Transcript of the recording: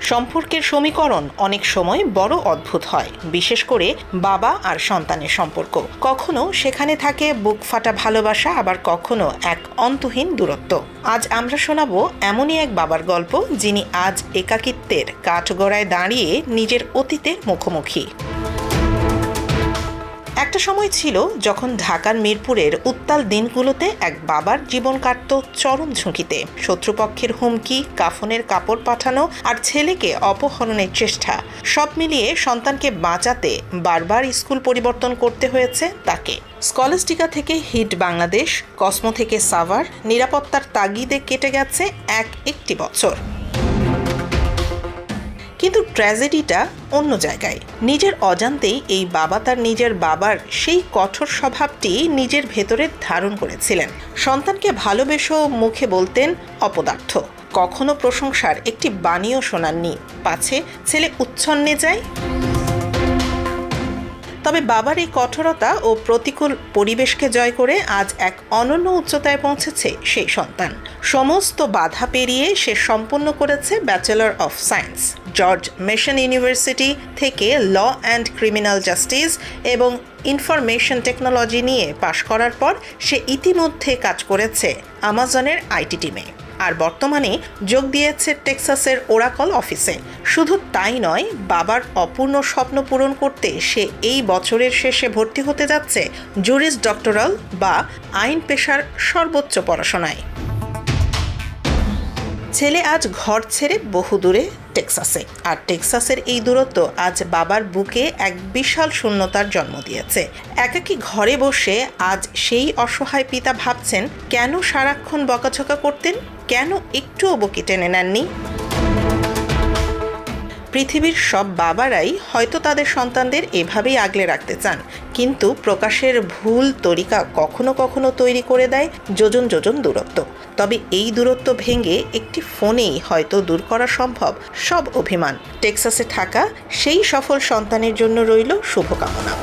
সম্পর্কের সমীকরণ অনেক সময় বড় অদ্ভুত হয়, বিশেষ করে বাবা আর সন্তানের সম্পর্ক। কখনো সেখানে থাকে বুক ফাটা ভালোবাসা, আবার কখনো এক অন্তহীন দূরত্ব। আজ আমরা শোনাবো এমনই এক বাবার গল্প, যিনি আজ একাকিত্বের কাঠগড়ায় দাঁড়িয়ে নিজের অতীতের মুখোমুখি। একটা সময় ছিল যখন ঢাকার মিরপুরের উত্তাল দিনগুলোতে এক বাবার জীবন কাটত চরম ঝুঁকিতে। শত্রুপক্ষের হুমকি, কাফনের কাপড় পাঠানো আর ছেলেকে অপহরণের চেষ্টা, সব মিলিয়ে সন্তানকে বাঁচাতে বারবার স্কুল পরিবর্তন করতে হয়েছে তাকে। স্কলাস্টিকা থেকে হিট বাংলাদেশ, কসমো থেকে সাভার, নিরাপত্তার তাগিদে কেটে গেছে একটি বছর। কিন্তু ট্র্যাজেডিটা অন্য জায়গায়। নিজের অজান্তেই এই বাবা তার নিজের বাবার সেই কঠোর স্বভাবটি নিজের ভেতরে ধারণ করেছিলেন। সন্তানকে ভালোবেসেও মুখে বলতেন অপদার্থ। কখনো প্রশংসার একটি বাণীও শোনাননি, পাছে ছেলে উচ্ছন্নে যায়। তবে বাবার এই কঠোরতা ও প্রতিকূল পরিবেশকে জয় করে আজ এক অনন্য উচ্চতায় পৌঁছেছে সেই সন্তান। সমস্ত বাধা পেরিয়ে সে সম্পন্ন করেছে bachelor of science George mason university থেকে ল অ্যান্ড ক্রিমিনাল জাস্টিস এবং ইনফরমেশন টেকনোলজি নিয়ে পাশ করার পর সে ইতিমধ্যে কাজ করেছে আমাজনের আইটি টিমে, আর বর্তমানে যোগ দিয়েছে টেক্সাসের ওরাকল অফিসে। শুধু তাই নয়, বাবার অপূর্ণ স্বপ্ন পূরণ করতে সে এই বছরের শেষে ভর্তি হতে যাচ্ছে জুরিস ডক্টরাল বা আইন পেশার সর্বোচ্চ পড়াশোনায়। ছেলে আজ ঘর ছেড়ে বহুদূরে টেক্সাসে, আর টেক্সাসের এই দূরত্ব আজ বাবার বুকে এক বিশাল শূন্যতার জন্ম দিয়েছে। একাকী ঘরে বসে আজ সেই অসহায় পিতা ভাবছেন, কেন সারাক্ষণ বকাঝকা করতেন, কেন একটুও বকি টেনে নেননি। পৃথিবীর সব বাবারাই হয়তো তাদের সন্তানদের এভাবেই আগলে রাখতে চান, কিন্তু প্রকাশের ভুল তরিকা কখনো কখনো তৈরি করে দেয় যোজন যোজন দূরত্ব। তবে এই দূরত্ব ভেঙে একটি ফোনেই হয়তো দূর করা সম্ভব সব অভিমান। টেক্সাসে থাকা সেই সফল সন্তানের জন্য রইল শুভকামনা।